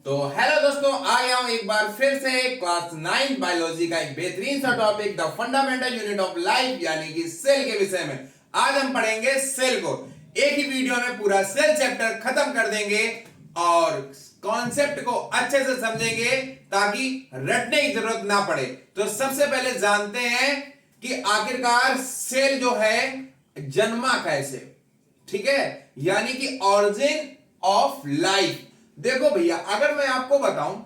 तो हेलो दोस्तों, आ गया हूं एक बार फिर से क्लास 9 बायोलॉजी का एक बेहतरीन सा topic, the fundamental unit of life यानी कि सेल के विषय में। आज हम पढ़ेंगे सेल को। एक ही वीडियो में पूरा सेल चैप्टर खत्म कर देंगे और कॉन्सेप्ट को अच्छे से समझेंगे ताकि रटने की जरूरत ना पड़े। तो सबसे पहले जानते हैं कि आखिरकार सेल जो है जन्मा कैसे, ठीक है, यानी कि ऑरिजिन ऑफ लाइफ। देखो भैया, अगर मैं आपको बताऊं,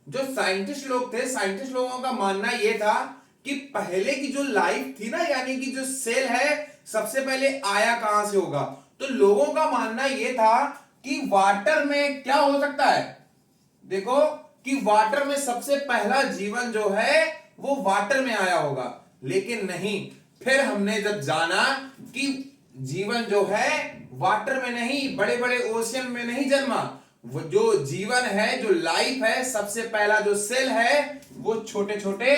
जो साइंटिस्ट लोग थे, साइंटिस्ट लोगों का मानना यह था कि पहले की जो लाइफ थी ना, यानी कि जो सेल है सबसे पहले आया कहां से होगा। तो लोगों का मानना यह था कि वाटर में क्या हो सकता है, देखो कि वाटर में सबसे पहला जीवन जो है वो वाटर में आया होगा। लेकिन नहीं, फिर हमने जब जाना कि जीवन जो है वाटर में नहीं, बड़े बड़े ओशियन में नहीं जन्मा, वो जो जीवन है, जो लाइफ है, सबसे पहला जो सेल है वो छोटे छोटे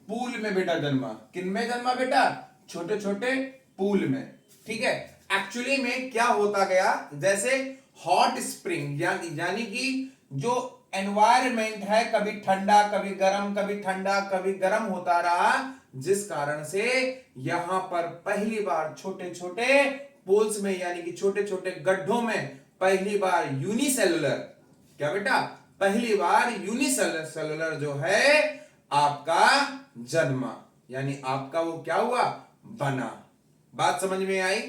पूल में बेटा जन्मा। किन में जन्मा बेटा? छोटे छोटे पूल में, ठीक है। एक्चुअली में क्या होता गया, जैसे हॉट स्प्रिंग यानी कि जो एनवायरमेंट है कभी ठंडा कभी गर्म, कभी ठंडा कभी गर्म होता रहा, जिस कारण से यहां पर पहली बार छोटे छोटे पोल्स में यानी कि छोटे छोटे गड्ढों में पहली बार यूनिसेलुलर, क्या बेटा, पहली बार यूनिसेलुलर जो है आपका जन्मा, यानी आपका वो क्या हुआ, बना। बात समझ में आई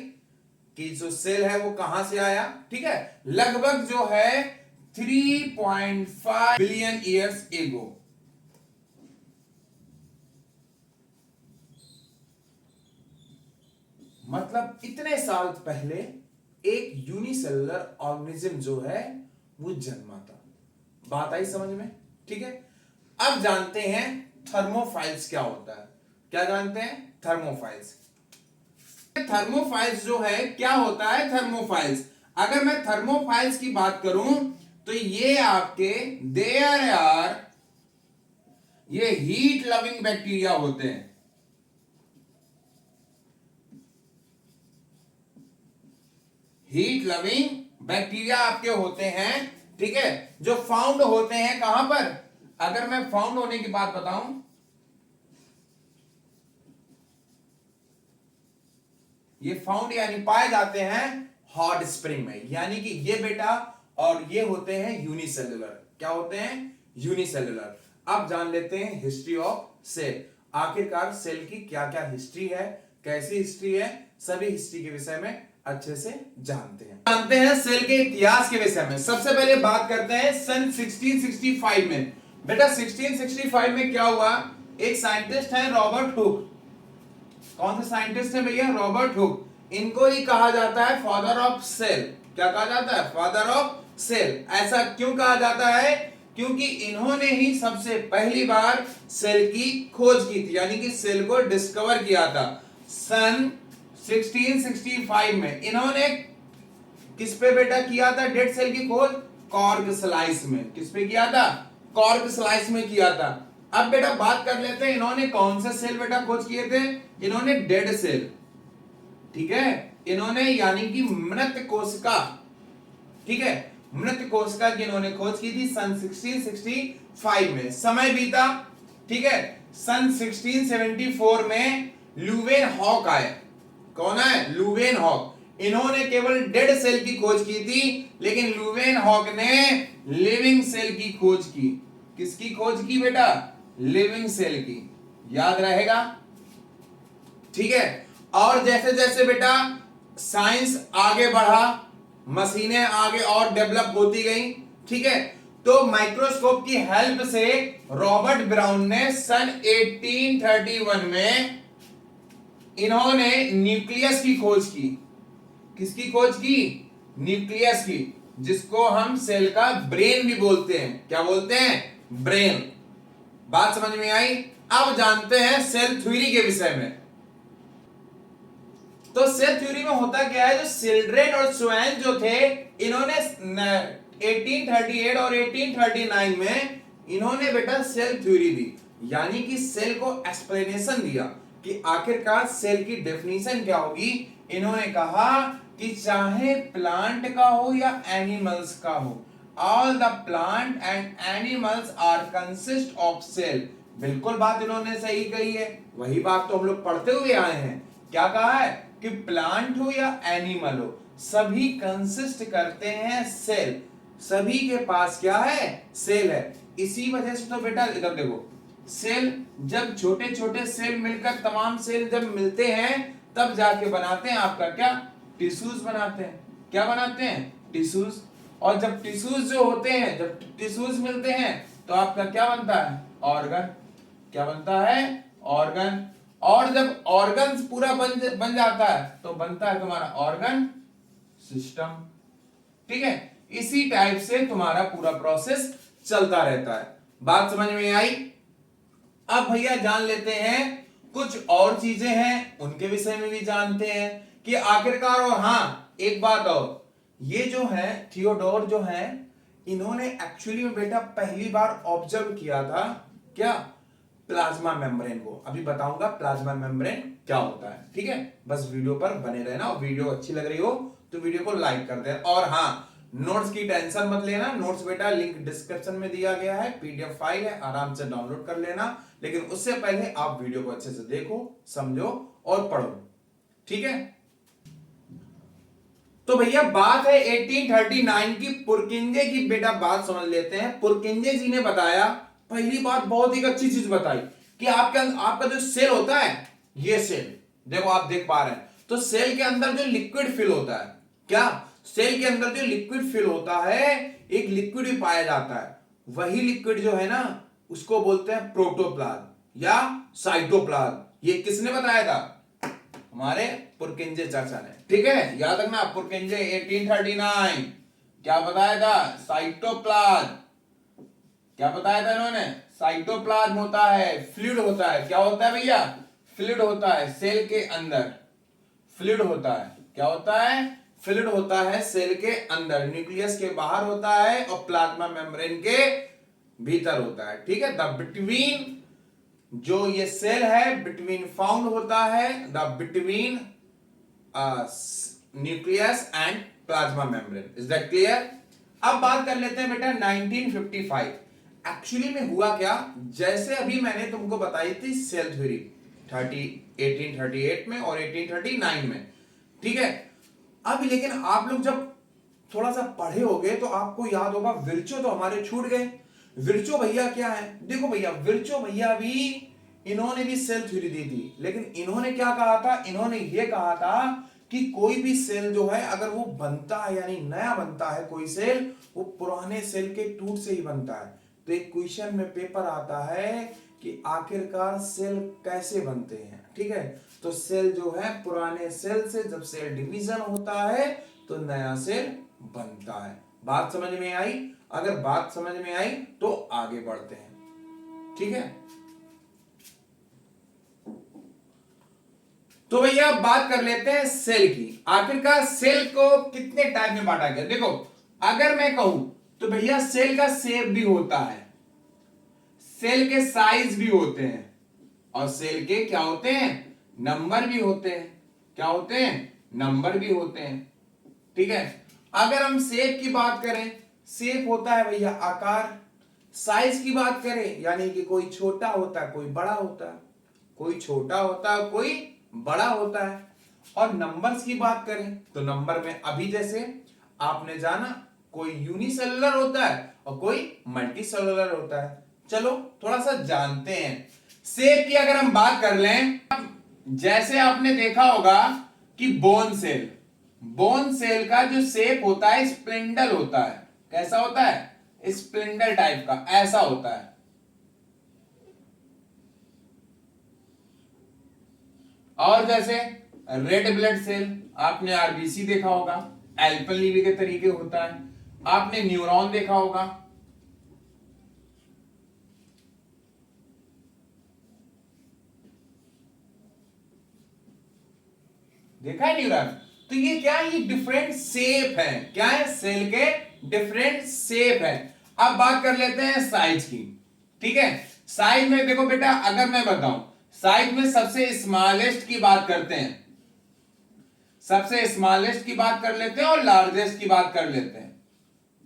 कि जो सेल है वो कहां से आया, ठीक है। लगभग जो है 3.5 बिलियन ईयर्स एगो, मतलब इतने साल पहले एक यूनिसेलुलर ऑर्गेनिज्म जो है वो जन्मा था। बात आई समझ में, ठीक है। अब जानते हैं थर्मोफाइल्स क्या होता है। क्या जानते हैं? थर्मोफाइल्स। थर्मोफाइल्स जो है क्या होता है? थर्मोफाइल्स, अगर मैं थर्मोफाइल्स की बात करूं तो ये आपके देयर आर, ये हीट लविंग बैक्टीरिया होते हैं। हीट लविंग बैक्टीरिया आपके होते हैं, ठीक है, जो फाउंड होते हैं कहां पर? अगर मैं फाउंड होने की बात बताऊं, ये फाउंड यानी पाए जाते हैं हॉट स्प्रिंग में, यानी कि ये बेटा, और ये होते हैं यूनिसेलुलर। क्या होते हैं? यूनिसेलुलर। अब जान लेते हैं हिस्ट्री ऑफ सेल। आखिरकार सेल की क्या क्या हिस्ट्री है, कैसी हिस्ट्री है, सभी हिस्ट्री के विषय में अच्छे से जानते हैं सेल के इतिहास के विषय में। सबसे पहले बात करते हैं सन 1665 में। बेटा 1665 में क्या हुआ, एक साइंटिस्ट है रॉबर्ट हुक। कौन से साइंटिस्ट है भैया? Robert Hooke. इनको ही कहा जाता है फादर ऑफ सेल। क्या कहा जाता है? Father of cell. ऐसा क्यों कहा जाता है? क्योंकि इन्होंने ही सबसे पहली बार सेल की खोज की थी, यानी कि सेल को डिस्कवर किया था। सन 1665 में इन्होंने किस पे बेटा किया था डेड सेल की खोज? कॉर्क स्लाइस में। किस पे किया था? कॉर्क स्लाइस में किया था। अब बेटा बात कर लेते हैं इन्होंने कौन से सेल बेटा खोज किए थे। इन्होंने डेड सेल, ठीक है, इन्होंने यानी कि मृत कोशिका, ठीक है, मृत कोशिका की इन्होंने खोज की थी सन 1665 में। समय बीता, ठीक है, सन 1674 में लुवेन हॉक आए। कौन है? लुवेन हॉक। इन्होंने केवल डेड सेल की खोज की थी, लेकिन लुवेन हॉक ने लिविंग सेल की खोज की। किसकी खोज की बेटा? लिविंग सेल की। याद रहेगा, ठीक है। और जैसे जैसे बेटा साइंस आगे बढ़ा, मशीनें आगे और डेवलप होती गई, ठीक है, तो माइक्रोस्कोप की हेल्प से रॉबर्ट ब्राउन ने सन 1831 में इन्होंने न्यूक्लियस की खोज की। किसकी खोज की? न्यूक्लियस की, जिसको हम सेल का ब्रेन भी बोलते हैं। क्या बोलते हैं? ब्रेन। बात समझ में आई? अब जानते हैं सेल थ्योरी के विषय में। तो सेल थ्योरी में होता क्या है, जो सिल्ड्रेन और स्वेन जो थे, इन्होंने 1838 और 1839 में इन्होंने बेटा सेल थ्योरी दी, यानी कि सेल को एक्सप्लेनेशन दिया कि आखिरकार सेल की डेफिनेशन क्या होगी। इन्होंने कहा कि चाहे प्लांट का हो या एनिमल्स का हो, all the plant and animals are consist of cell. बिल्कुल बात इन्होंने सही कही है, वही बात तो हम लोग पढ़ते हुए आए हैं। क्या कहा है कि प्लांट हो या एनिमल हो, सभी कंसिस्ट करते हैं सेल, सभी के पास क्या है, सेल है। इसी वजह से तो बेटा इधर देखो, सेल जब छोटे छोटे सेल मिलकर तमाम सेल जब मिलते हैं तब जाके बनाते हैं आपका क्या, टिश्यूज बनाते हैं। क्या बनाते हैं, टिश्यूज। और जब टिश्यूज जो होते हैं, जब टिश्यूज मिलते हैं तो आपका क्या बनता है, ऑर्गन। क्या बनता है, ऑर्गन। और जब ऑर्गन पूरा बन जाता है तो बनता है तुम्हारा ऑर्गन सिस्टम। ठीक है, इसी टाइप से तुम्हारा पूरा प्रोसेस चलता रहता है। बात समझ में आई। अब भैया जान लेते हैं कुछ और चीजें हैं, उनके विषय में भी जानते हैं कि आखिरकार। और हाँ एक बात और, ये जो है थियोडोर जो है, इन्होंने एक्चुअली में बेटा पहली बार ऑब्जर्व किया था क्या, प्लाज्मा मेम्ब्रेन को। अभी बताऊंगा प्लाज्मा मेम्ब्रेन क्या होता है। ठीक है, बस वीडियो पर बने रहना, और वीडियो अच्छी लग रही हो तो वीडियो को लाइक कर देना। और हाँ, नोट्स की टेंशन मत लेना, नोट्स बेटा लिंक डिस्क्रिप्शन में दिया गया है, पीडीएफ फाइल है, आराम से डाउनलोड कर लेना। लेकिन उससे पहले आप वीडियो को अच्छे से देखो, समझो और पढ़ो। ठीक है, तो भैया बात है 1839 की, पुरकिंजे की। बेटा बात समझ लेते हैं। पुरकिंजे जी ने बताया, पहली बात बहुत ही अच्छी चीज बताई कि आपका जो सेल होता है, ये सेल देखो आप देख पा रहे हैं, तो सेल के अंदर जो लिक्विड फिल होता है, क्या सेल के अंदर जो लिक्विड फिल होता है, एक लिक्विड भी पाया जाता है। वही लिक्विड जो है ना, उसको बोलते हैं प्रोटोप्लाज्म या साइटोप्लाज्म। ये किसने बताया था, हमारे पुरकिंजे चाचा ने। ठीक है, याद रखना पुरकिंजे 1839 क्या बताया था, साइटोप्लाज्म। क्या बताया था इन्होंने, साइटोप्लाज्म होता है, फ्लूइड होता है। क्या होता है भैया, फ्लूइड होता है सेल के अंदर, फ्लूइड होता है। क्या होता है, फ्लूइड होता है सेल के अंदर, न्यूक्लियस के बाहर होता है और प्लाज्मा मेम्ब्रेन के भीतर होता है। ठीक है, द बिटवीन जो ये सेल है, बिटवीन फाउंड होता है, the between nucleus and plasma membrane. Is that clear. अब बात कर लेते हैं बेटा 1955। एक्चुअली में हुआ क्या, जैसे अभी मैंने तुमको बताई थी सेल थ्योरी 1838 में और 1839 में। ठीक है, अब लेकिन आप लोग जब थोड़ा सा पढ़े होगे तो आपको याद होगा, विर्चो तो हमारे छूट गए। विर्चो भैया क्या है, देखो भैया विर्चो भैया भी, इन्होंने भी सेल थ्योरी दी थी, लेकिन इन्होंने क्या कहा था, इन्होंने ये कहा था कि कोई भी सेल जो है अगर वो बनता है, यानी नया बनता है कोई सेल, वो पुराने सेल के टूट से ही बनता है। तो एक क्वेश्चन में पेपर आता है कि आखिरकार सेल कैसे बनते हैं। ठीक है, तो सेल जो है पुराने सेल से जब सेल डिवीजन होता है तो नया सेल बनता है। बात समझ में आई। अगर बात समझ में आई तो आगे बढ़ते हैं। ठीक है, तो भैया बात कर लेते हैं सेल की। आखिरकार सेल को कितने टाइप में बांटा गया। देखो अगर मैं कहूं तो भैया सेल का शेप भी होता है, सेल के साइज भी होते हैं, और सेल के क्या होते हैं, नंबर भी होते हैं। क्या होते हैं, नंबर भी होते हैं। ठीक है, अगर हम शेप की बात करें, शेप होता है भैया आकार। साइज की बात करें, यानी कि कोई छोटा होता है कोई बड़ा होता है, कोई छोटा होता है कोई बड़ा होता है। और नंबर्स की बात करें तो नंबर में अभी जैसे आपने जाना, कोई यूनिसेलुलर होता है और कोई मल्टीसेलुलर होता है। चलो थोड़ा सा जानते हैं। शेप की अगर हम बात कर लें, जैसे आपने देखा होगा कि बोन सेल, बोन सेल का जो शेप होता है स्प्लिंडल होता है। कैसा होता है, स्प्लिंडल टाइप का, ऐसा होता है। और जैसे रेड ब्लड सेल, आपने आरबीसी देखा होगा, एल्पेनलीबी के तरीके होता है। आपने न्यूरॉन देखा होगा, देखा है न्यूरॉन। तो ये क्या है, ये डिफरेंट शेप है। क्या है, सेल के डिफरेंट शेप है। अब बात कर लेते हैं साइज की। ठीक है, साइज में देखो बेटा, अगर मैं बताऊं साइज में सबसे स्मॉलेस्ट की बात करते हैं, सबसे स्मॉलेस्ट की बात कर लेते हैं और लार्जेस्ट की बात कर लेते हैं।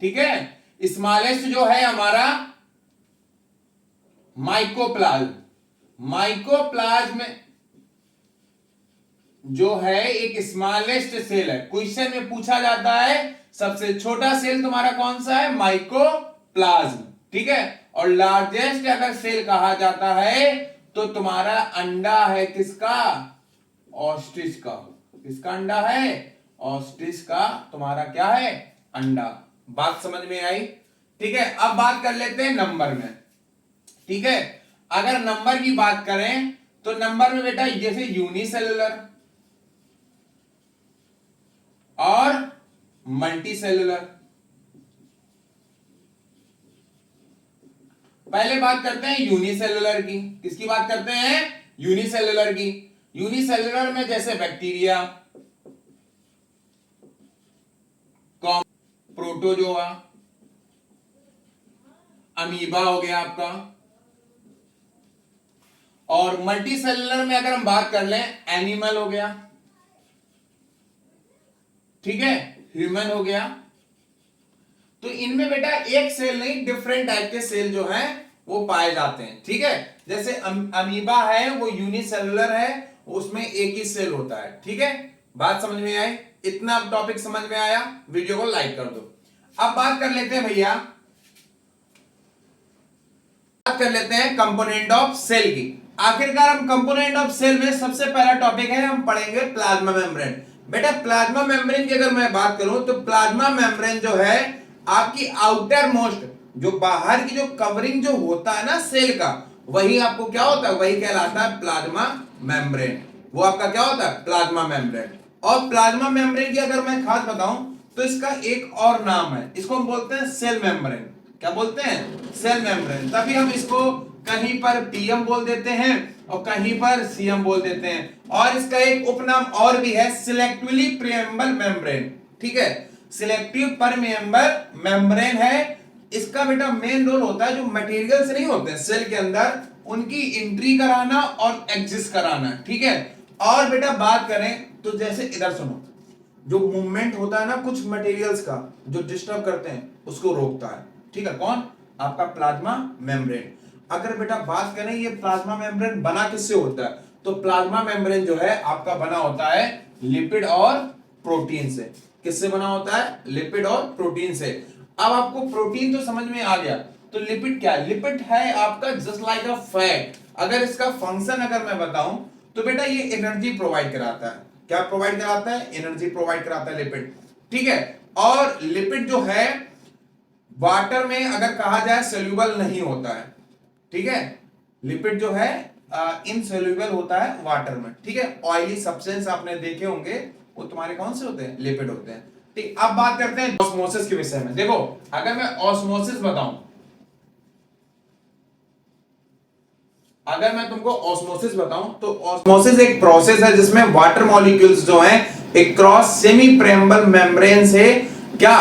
ठीक है, स्मॉलेस्ट जो है हमारा माइकोप्लाज्म। माइकोप्लाज्म जो है एक स्मॉलेस्ट सेल है। क्वेश्चन में पूछा जाता है सबसे छोटा सेल तुम्हारा कौन सा है, माइकोप्लाज्म, ठीक है। और लार्जेस्ट अगर सेल कहा जाता है तो तुम्हारा अंडा है किसका, ऑस्ट्रिच का। किसका अंडा है, ऑस्ट्रिच का तुम्हारा क्या है, अंडा। बात समझ में आई, ठीक है। अब बात कर लेते हैं नंबर में, ठीक है। अगर नंबर की बात करें तो नंबर में बेटा जैसे यूनिसेलुलर और मल्टीसेलुलर। पहले बात करते हैं यूनिसेलुलर की। किसकी बात करते हैं, यूनिसेलुलर की। यूनिसेलुलर में जैसे बैक्टीरिया, प्रोटोजोआ, अमीबा हो गया आपका। और मल्टीसेलुलर में अगर हम बात कर लें, एनिमल हो गया, ठीक है, ह्यूमन हो गया। तो इनमें बेटा एक सेल नहीं, डिफरेंट टाइप के सेल जो हैं वो पाए जाते हैं, ठीक है। जैसे अमीबा है वो यूनिसेलुलर है, उसमें एक ही सेल होता है, ठीक है। बात समझ में आई, इतना टॉपिक समझ में आया, वीडियो को लाइक कर दो। अब बात कर लेते हैं भैया, बात कर लेते हैं कंपोनेंट ऑफ सेल की। आखिरकार हम कंपोनेंट ऑफ सेल में सबसे पहला टॉपिक है, हम पढ़ेंगे प्लाज्मा मेम्ब्रेन। बेटा प्लाज्मा मेम्ब्रेन की अगर मैं बात करूं तो प्लाज्मा मेम्ब्रेन जो है आपकी आउटर मोस्ट, जो बाहर की जो कवरिंग जो होता है ना सेल का, वही आपको क्या होता है, वही कहलाता है प्लाज्मा मेम्ब्रेन। वो आपका क्या होता है, प्लाज्मा मेम्ब्रेन। और प्लाज्मा मेम्ब्रेन की अगर मैं खास बताऊं तो इसका एक और नाम है, इसको हम बोलते हैं सेल मेम्ब्रेन। क्या बोलते हैं, सेल मेम्ब्रेन। तभी हम इसको कहीं पर पीएम बोल देते हैं और कहीं पर सीएम बोल देते हैं। और इसका एक उपनाम और भी है, सिलेक्टिवली परमेएबल मेम्ब्रेन, ठीक है। सिलेक्टिव परमेएबल मेम्ब्रेन है। इसका बेटा मेन रोल होता है जो मटेरियल से नहीं होते हैं सेल के अंदर, उनकी एंट्री कराना और एग्जिस्ट कराना, ठीक है। और बेटा बात करें तो जैसे इधर सुनो, जो मूवमेंट होता है ना कुछ मटेरियल्स का जो डिस्टर्ब करते हैं उसको रोकता है, ठीक है। कौन, आपका प्लाज्मा मेम्ब्रेन। अगर बेटा बात करें ये प्लाज्मा मेम्ब्रेन बना किससे होता है, तो प्लाज्मा मेम्ब्रेन जो है आपका बना होता है लिपिड और प्रोटीन से। किससे बना होता है, लिपिड और प्रोटीन से। अब आपको प्रोटीन तो समझ में आ गया, तो लिपिड क्या है, लिपिड है आपका जस्ट लाइक अ फैट। अगर इसका फंक्शन अगर मैं बताऊं तो बेटा ये एनर्जी प्रोवाइड कराता है। क्या प्रोवाइड कराता है, एनर्जी प्रोवाइड कराता है लिपिड, ठीक है। और लिपिड जो है वाटर में अगर कहा जाए सोल्यूबल नहीं होता है, ठीक है। लिपिड जो है इनसोल्यूबल होता है वाटर में, ठीक है। ऑयली सब्सटेंस आपने देखे होंगे, वो तुम्हारे कौन से होते हैं, लिपिड होते हैं, ठीक। अब बात करते हैं ऑस्मोसिस के विषय में। देखो अगर मैं ऑस्मोसिस बताऊं, अगर मैं तुमको ऑस्मोसिस बताऊं तो ऑस्मोसिस एक प्रोसेस है जिसमें वाटर मॉलिक्यूल्स जो हैं एक क्रॉस सेमी परमेएबल मेम्ब्रेन से क्या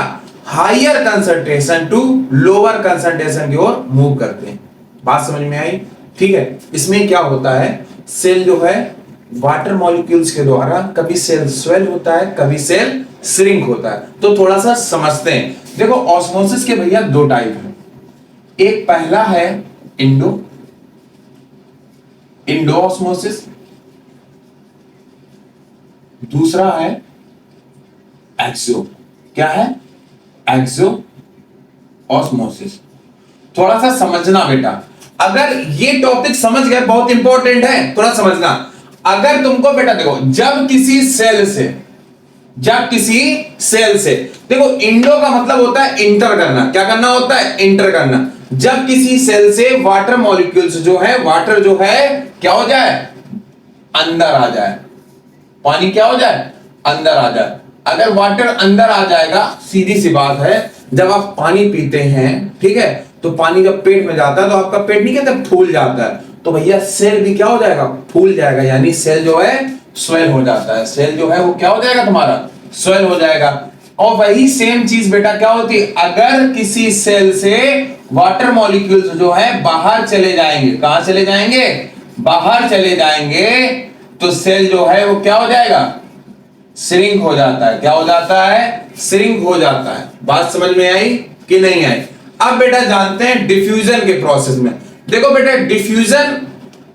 higher concentration to lower concentration की ओर मूव करते हैं। बात समझ में आई, ठीक है। इसमें क्या होता है, सेल जो है वाटर मॉलिक्यूल्स के द्वारा कभी सेल स्वेल होता है, कभी सेल श्रिंक होता है। तो थोड़ा सा समझते हैं। देखो ऑस्मोसिस के भैया दो टाइप है, एक पहला है इंडो ऑस्मोसिस, दूसरा है एक्सो। क्या है, एक्सो ऑस्मोसिस। थोड़ा सा समझना बेटा, अगर ये टॉपिक समझ गए बहुत इंपॉर्टेंट है, थोड़ा समझना। अगर तुमको बेटा देखो जब किसी सेल से देखो, इंडो का मतलब होता है इंटर करना। क्या करना होता है, इंटर करना। जब किसी सेल से वाटर मॉलिक्यूल्स जो है, वाटर जो है क्या हो जाए, अंदर आ जाए, पानी क्या हो जाए, अंदर आ जाए। अगर वाटर अंदर आ जाएगा, सीधी सी बात है, जब आप पानी पीते हैं, ठीक है, तो पानी जब पेट में जाता है तो आपका पेट नहीं कहते फूल जाता है, तो भैया सेल भी क्या हो जाएगा, फूल जाएगा। यानी सेल जो है स्वेल हो जाता है, सेल जो है वो क्या हो जाएगा तुम्हारा, स्वेल हो जाएगा। और वही सेम चीज बेटा क्या होती है, अगर किसी सेल से वाटर मॉलिक्यूल्स जो है बाहर चले जाएंगे, कहां चले जाएंगे, बाहर चले जाएंगे, तो सेल जो है वो क्या हो जाएगा, श्रिंक हो जाता है। क्या हो जाता है, श्रिंक हो जाता है। बात समझ में आई कि नहीं आई। अब बेटा जानते हैं डिफ्यूजन के प्रोसेस में। देखो बेटा डिफ्यूजन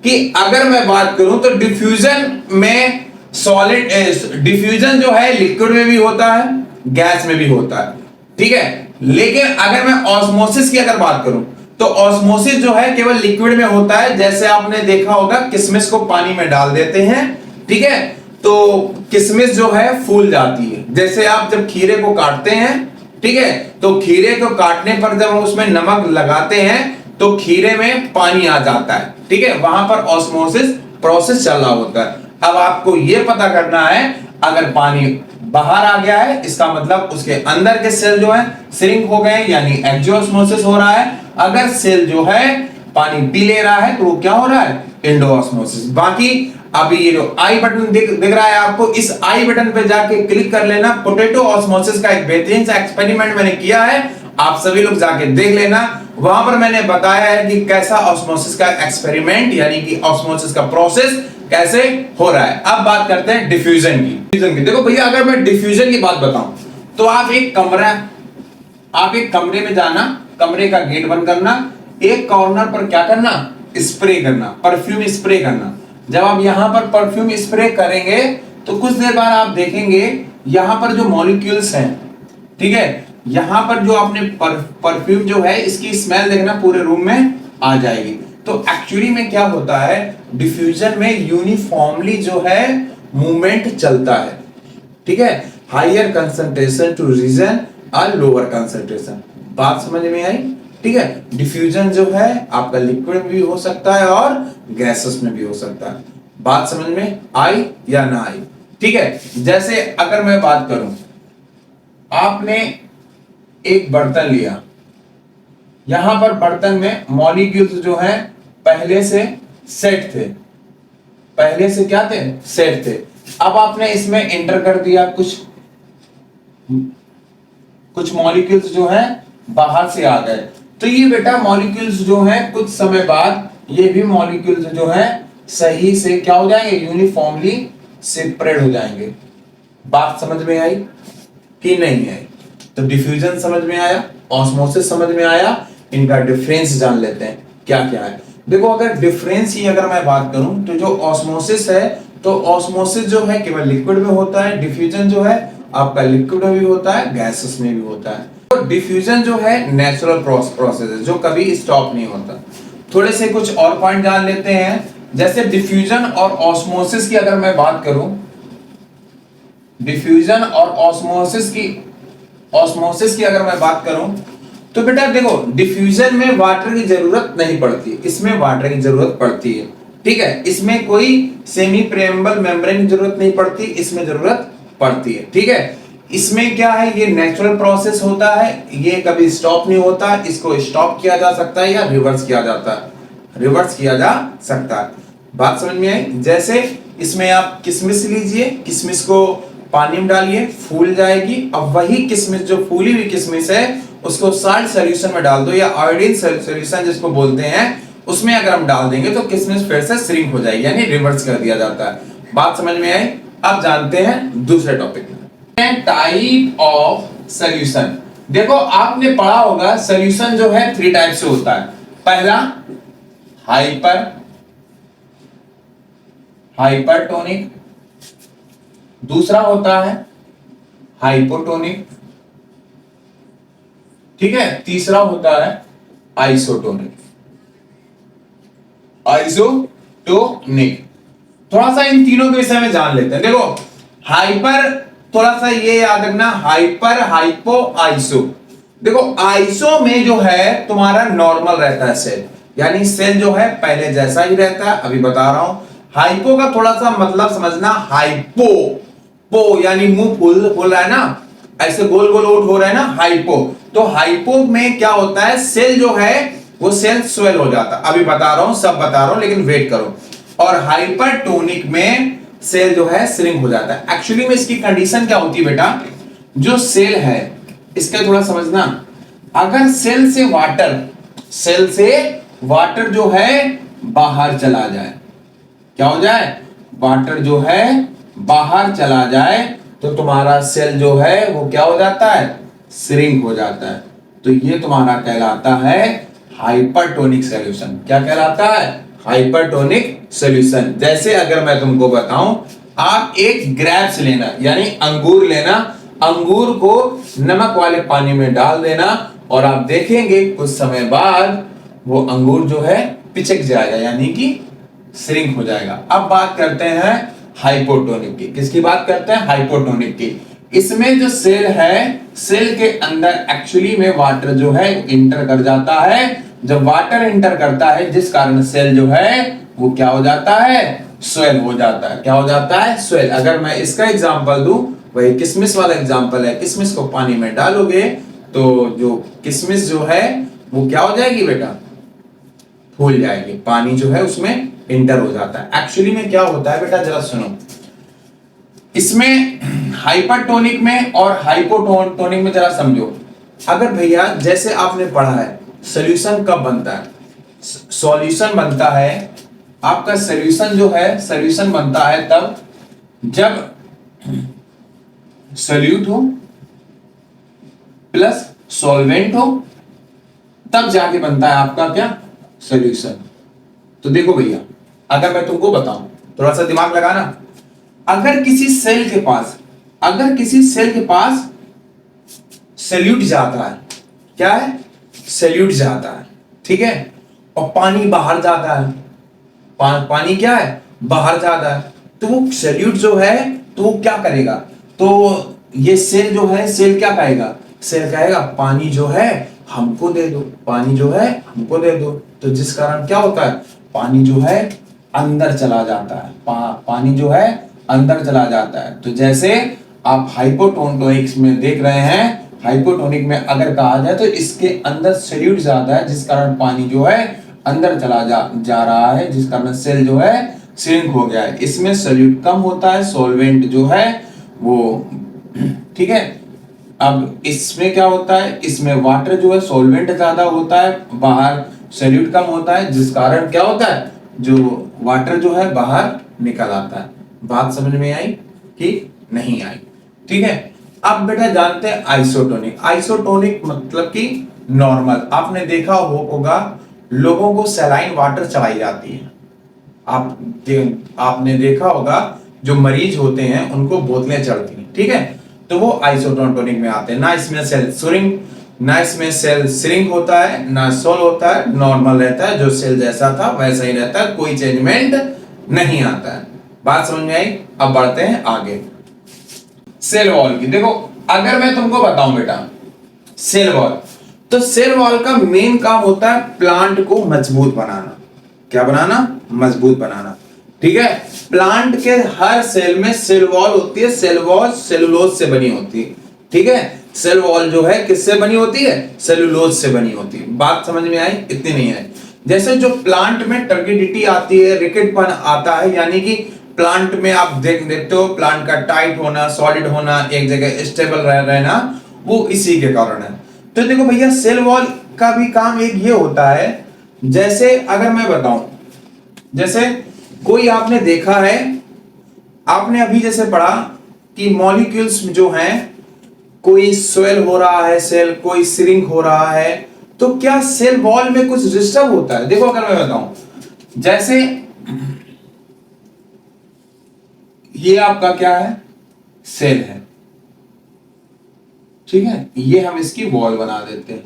की अगर मैं बात करूं तो डिफ्यूजन में सॉलिड, डिफ्यूजन जो है लिक्विड में भी होता है, गैस में भी होता है, ठीक है। लेकिन अगर मैं ऑस्मोसिस की अगर बात करूं तो ऑस्मोसिस जो है केवल लिक्विड में होता है। जैसे आपने देखा होगा किशमिश को पानी में डाल देते हैं, ठीक है, तो किशमिश जो है फूल जाती है। जैसे आप जब खीरे को काटते हैं, ठीक है, तो खीरे को काटने पर जब हम उसमें नमक लगाते हैं तो खीरे में पानी आ जाता है, ठीक है, वहां पर ऑस्मोसिस प्रोसेस चल रहा होता है। अब आपको यह पता करना है अगर पानी बाहर आ गया है इसका मतलब उसके अंदर के सेल जो है श्रिंक हो गए, यानी एक्जियोस्मोसिस हो रहा है। अगर सेल जो है पानी पी ले रहा है तो वो क्या हो रहा है, एंडोऑस्मोसिस। बाकी अभी ये जो आई बटन दिख रहा है आपको, इस आई बटन पे जाके क्लिक कर लेना। पोटैटो ऑस्मोसिस का एक बेहतरीन सा एक्सपेरिमेंट मैंने किया है, आप सभी लोग जाके देख लेना। वहां पर मैंने बताया है कि कैसा ऑस्मोसिस का एक्सपेरिमेंट यानी कि ऑस्मोसिस का प्रोसेस कैसे हो रहा है। अब बात करते हैं डिफ्यूजन की। देखो भैया अगर मैं डिफ्यूजन की बात बताऊं तो आप एक कमरे में जाना, कमरे का गेट बंद करना, एक कॉर्नर पर क्या करना, स्प्रे करना, परफ्यूम स्प्रे करना। जब आप यहां पर परफ्यूम स्प्रे करेंगे तो कुछ देर बाद आप देखेंगे यहां पर जो मॉलिक्यूल्स हैं, ठीक है, यहां पर जो आपने परफ्यूम जो है इसकी स्मेल देखना पूरे रूम में आ जाएगी। तो एक्चुअली में क्या होता है, डिफ्यूजन में यूनिफॉर्मली जो है मूवमेंट चलता है, ठीक है, हायर कंसंट्रेशन टू रीजन और लोअर कंसंट्रेशन। बात समझ में आई, ठीक है। डिफ्यूजन जो है आपका लिक्विड में भी हो सकता है और गैसेस में भी हो सकता है। बात समझ में आई या ना आई, ठीक है। जैसे अगर मैं बात करूं, आपने एक बर्तन लिया, यहां पर बर्तन में मॉलिक्यूल्स जो हैं पहले से सेट थे, पहले से क्या थे, सेट थे। अब आपने इसमें एंटर कर दिया कुछ मॉलिक्यूल्स जो हैं बाहर से आ गए, तो ये बेटा मॉलिक्यूल्स जो हैं कुछ समय बाद ये भी मॉलिक्यूल्स जो हैं सही से क्या हो जाएंगे, यूनिफॉर्मली सेपरेट हो जाएंगे। बात समझ में आई कि नहीं आई? तो डिफ्यूजन समझ में आया, ऑस्मोसिस समझ में आया, इनका डिफरेंस जान लेते हैं क्या क्या है। देखो अगर डिफरेंस की अगर मैं बात करूं तो जो ऑस्मोसिस है, तो ऑस्मोसिस जो है केवल लिक्विड में होता है, डिफ्यूजन जो है आपका लिक्विड में भी होता है, गैसेस में भी होता है। तो डिफ्यूजन जो है नेचुरल प्रोसेस है जो कभी स्टॉप नहीं होता। थोड़े से कुछ और पॉइंट जान लेते हैं। जैसे डिफ्यूजन और ऑस्मोसिस की अगर मैं बात करूं, डिफ्यूजन और ऑस्मोसिस की अगर मैं बात करूं तो बेटा देखो डिफ्यूजन में वाटर की जरूरत नहीं पड़ती, इसमें वाटर की जरूरत पड़ती है, ठीक है। इसमें कोई सेमी प्रेम्बल मेम्ब्रेन की जरूरत नहीं पड़ती, इसमें जरूरत पड़ती है, ठीक है। इसमें क्या है, ये नेचुरल प्रोसेस होता है, ये कभी स्टॉप नहीं होता, इसको स्टॉप किया जा सकता है या रिवर्स किया जाता है, रिवर्स किया जा सकता है। बात समझ में आई? जैसे इसमें आप किशमिश लीजिए, किशमिश को पानी में डालिए, फूल जाएगी। अब वही किशमिश जो फूली हुई किशमिश है उसको साल्ट सॉल्यूशन में डाल दो या आयोडीन सॉल्यूशन जिसको बोलते हैं, उसमें अगर हम डाल देंगे तो किशमिश फिर से श्रिंक हो जाएगी, यानी रिवर्स कर दिया जाता है। बात समझ में आई? अब जानते हैं दूसरे टॉपिक में, टाइप ऑफ सॉल्यूशन। देखो आपने पढ़ा होगा सॉल्यूशन जो है 3 टाइप से होता है। पहला हाइपरटोनिक, दूसरा होता है हाइपोटोनिक, ठीक है, तीसरा होता है आइसोटोनिक। थोड़ा सा इन तीनों के विषय में जान लेते हैं। देखो हाइपर, थोड़ा सा ये याद रखना, हाइपर, हाइपो, आइसो। देखो आइसो में जो है तुम्हारा नॉर्मल रहता है सेल, यानी सेल जो है पहले जैसा ही रहता है, अभी बता रहा हूं। हाइपो का थोड़ा सा मतलब समझना, हाइपो, पो यानी मुंह फूल रहा है ना, ऐसे गोल गोल ओट हो रहा है ना, हाइपो। तो हाइपो में क्या होता है, सेल जो है वो सेल स्वेल हो जाता है, अभी बता रहा हूं, सब बता रहा हूं लेकिन वेट करो। और हाइपरटोनिक में सेल जो है श्रिंक हो जाता है। एक्चुअली में इसकी कंडीशन क्या होती है बेटा, जो सेल है इसका थोड़ा समझना, अगर सेल से वाटर जो है बाहर चला जाए, क्या हो जाए, वाटर जो है बाहर चला जाए तो तुम्हारा सेल जो है वो क्या हो जाता है, श्रिंक हो जाता है। तो ये तुम्हारा कहलाता है हाइपरटोनिक सॉल्यूशन। क्या कहलाता है? Hypertonic solution. जैसे अगर मैं तुमको बताऊं, आप एक ग्रेप्स लेना यानी अंगूर लेना, अंगूर को नमक वाले पानी में डाल देना और आप देखेंगे कुछ समय बाद वो अंगूर जो है पिचक जाएगा यानी कि श्रिंक हो जाएगा। अब बात करते हैं हाइपोटोनिक की। किसकी बात करते हैं? हाइपोटोनिक की। इसमें जो सेल है, सेल के अंदर एक्चुअली में वाटर जो है इंटर कर जाता है। जब वाटर इंटर करता है जिस कारण सेल जो है वो क्या हो जाता है? स्वेल हो जाता है। क्या हो जाता है? स्वेल। अगर मैं इसका एग्जांपल दूं, वही किशमिश वाला एग्जांपल है। किशमिश को पानी में डालोगे तो जो किशमिश जो है वो क्या हो जाएगी बेटा? फूल जाएगी। पानी जो है उसमें इंटर हो जाता है। एक्चुअली में क्या होता है बेटा, जरा सुनो। इसमें हाइपरटोनिक में और हाइपोटोनिक में जरा समझो। अगर भैया जैसे आपने पढ़ा है सॉल्यूशन कब बनता है? सॉल्यूशन बनता है, आपका सॉल्यूशन जो है सॉल्यूशन बनता है तब जब सॉल्यूट हो प्लस सॉल्वेंट हो, तब जाके बनता है आपका क्या? सॉल्यूशन। तो देखो भैया, अगर मैं तुमको बताऊं, थोड़ा सा दिमाग लगाना। अगर किसी सेल के पास सॉल्यूट जाता है, क्या है? सॉल्यूट जाता है, ठीक है, और पानी बाहर जाता है। पानी क्या है? बाहर जाता है। तो वो सॉल्यूट जो है तो वो क्या करेगा? तो ये सेल जो है, सेल क्या कहेगा? सेल कहेगा पानी जो है हमको दे दो, पानी जो है हमको दे दो। तो जिस कारण क्या होता है? पानी जो है अंदर चला जाता है। पानी जो है अंदर चला जाता है। तो जैसे आप हाइपोटोनिक में देख रहे हैं, हाइपोटोनिक में अगर कहा जाए तो इसके अंदर सॉल्यूट ज्यादा है जिस कारण पानी जो है अंदर चला जा रहा है, जिस कारण सेल जो है श्रिंक हो गया है। इसमें सॉल्यूट कम होता है, सॉल्वेंट जो है वो, ठीक है। अब इसमें क्या होता है? इसमें वाटर जो है सॉल्वेंट ज्यादा होता है, बाहर सॉल्यूट कम होता है, जिस कारण क्या होता है? जो वाटर जो है बाहर निकल आता है। बात समझ में आई कि नहीं आई? ठीक है। अब बेटा जानते हैं आइसोटोनिक। आइसोटोनिक मतलब कि नॉर्मल। आपने देखा होगा लोगों को सलाइन वाटर चलाई जाती है। आपने देखा होगा जो मरीज होते हैं उनको बोतलें चढ़ती हैं, ठीक है, तो वो आइसोटोनिक में आते हैं। ना इसमें सेल श्रिंक होता है, ना सोल होता है, नॉर्मल रहता है, जो सेल जैसा था वैसा ही रहता है, कोई चेंजमेंट नहीं आता है। बात समझ में आई? अब बढ़ते हैं आगे सेल वॉल की। देखो अगर मैं तुमको बताऊं बेटा सेल वॉल, तो सेल वॉल का मेन काम होता है प्लांट को मजबूत बनाना। क्या बनाना? मजबूत बनाना, ठीक है। प्लांट के हर सेल में सेल वॉल होती है। सेल वॉल सेलुलोज से बनी होती है, ठीक है। सेल वॉल जो है किससे बनी होती है? सेलुलोज से बनी होती है। बात समझ में आई? इतनी नहीं है। जैसे जो प्लांट में टर्गिडिटी आती है, रिकेटपन आता है, यानी कि प्लांट में आप देखते हो प्लांट का टाइट होना, सॉलिड होना, एक जगह स्टेबल रहना, वो इसी के कारण है। तो देखो भैया सेल वॉल का भी काम एक ये होता है, जैसे अगर मैं बताऊं, जैसे कोई आपने देखा है, आपने अभी जैसे पढ़ा कि मॉलिक्यूल्स जो हैं, कोई स्वेल हो रहा है सेल, कोई श्रिंक हो रहा है, तो क्या सेल वॉल में कुछ डिस्टर्ब होता है? देखो अगर मैं बताऊं, जैसे ये आपका क्या है? सेल है, ठीक है, ये हम इसकी वॉल बना देते हैं,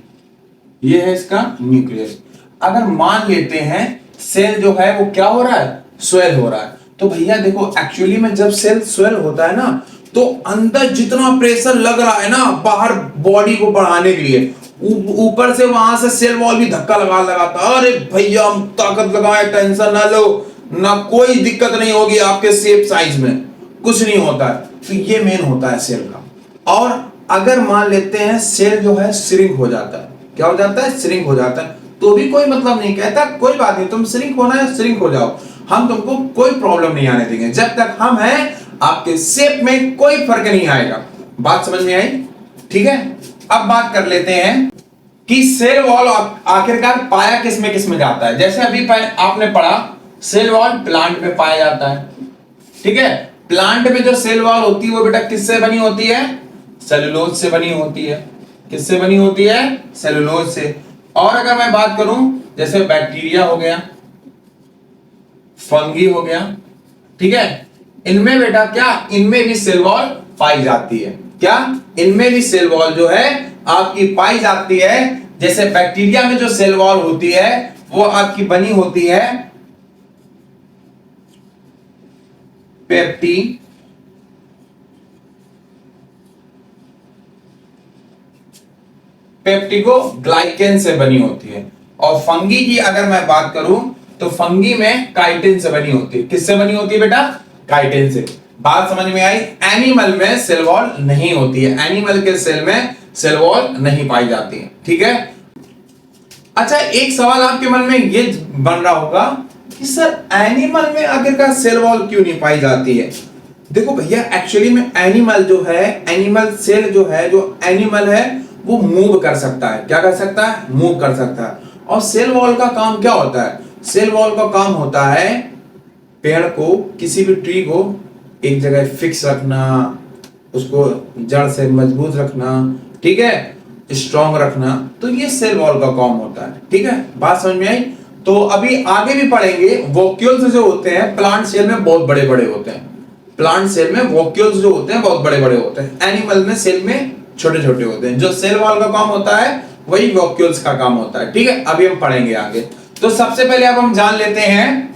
ये है इसका न्यूक्लियस। अगर मान लेते हैं सेल जो है वो क्या हो रहा है? स्वेल हो रहा है। तो भैया देखो एक्चुअली में जब सेल स्वेल होता है ना, तो अंदर जितना प्रेशर लग रहा है ना बाहर बॉडी को बढ़ाने के लिए, ऊपर से वहां से सेल वॉल भी धक्का लगाता है। अरे भैया हम ताकत लगाए, टेंशन ना लो, ना कोई दिक्कत नहीं होगी आपके शेप साइज में, कुछ नहीं होता है। तो ये मेन होता है सेल का। और अगर मान लेते हैं सेल जो है श्रिंक हो जाता है, क्या हो जाता है? श्रिंक हो जाता है, तो भी कोई मतलब नहीं, कहता कोई बात नहीं, तुम श्रिंक होना है श्रिंक हो जाओ, हम तुमको कोई प्रॉब्लम नहीं आने देंगे, जब तक हम हैं आपके शेप में कोई फर्क नहीं आएगा। बात समझ में आई? ठीक है। अब बात कर लेते हैं कि सेल वॉल आखिरकार पाया किस में जाता है। जैसे अभी आपने पढ़ा सेल वॉल प्लांट में पाया जाता है, ठीक है। प्लांट में जो सेल वॉल होती है वो बेटा किससे बनी होती है? सेलुलोज से बनी होती है, किससे बनी होती है? सेलुलोज से। और अगर मैं बात करूं जैसे बैक्टीरिया हो गया, फंगी हो गया, ठीक है, इनमें बेटा क्या, इनमें भी सेल वॉल पाई जाती है। क्या? इनमें भी सेल वॉल जो है आपकी पाई जाती है। जैसे बैक्टीरिया में जो सेल वॉल होती है वो आपकी बनी होती है पेप्टी पेप्टिकोग्लाइकेन से बनी होती है। और फंगी की अगर मैं बात करूं तो फंगी में काइटिन से बनी होती है। किससे बनी होती है बेटा? काइटिन से। बात समझ में आई? एनिमल में सेल वॉल नहीं होती है, एनिमल के सेल में सेल वॉल नहीं पाई जाती है, ठीक है। अच्छा, एक सवाल आपके मन में ये बन रहा होगा कि सर एनिमल में आखिरकार सेल वॉल क्यों नहीं पाई जाती है? देखो भैया, एक्चुअली में एनिमल जो है, एनिमल सेल जो है, जो एनिमल है वो मूव कर सकता है। क्या कर सकता है? मूव कर सकता है। और सेल वॉल का काम क्या होता है? सेल वॉल का काम होता है पेड़ को, किसी भी ट्री को एक जगह फिक्स रखना, उसको जड़ से मजबूत रखना, ठीक है, स्ट्रॉन्ग रखना। तो ये सेल वॉल का काम होता है, ठीक है। बात समझ में आई? तो अभी आगे भी पढ़ेंगे। वोक्यूल्स जो होते हैं प्लांट सेल में बहुत बड़े बड़े होते हैं। प्लांट सेल में वोक्यूल्स जो होते हैं बहुत बड़े बड़े होते हैं। एनिमल में सेल में छोटे छोटे होते हैं। जो सेल वॉल का काम होता है वही वोक्यूल्स का काम होता है, ठीक है। अभी हम पढ़ेंगे आगे। तो सबसे पहले अब हम जान लेते हैं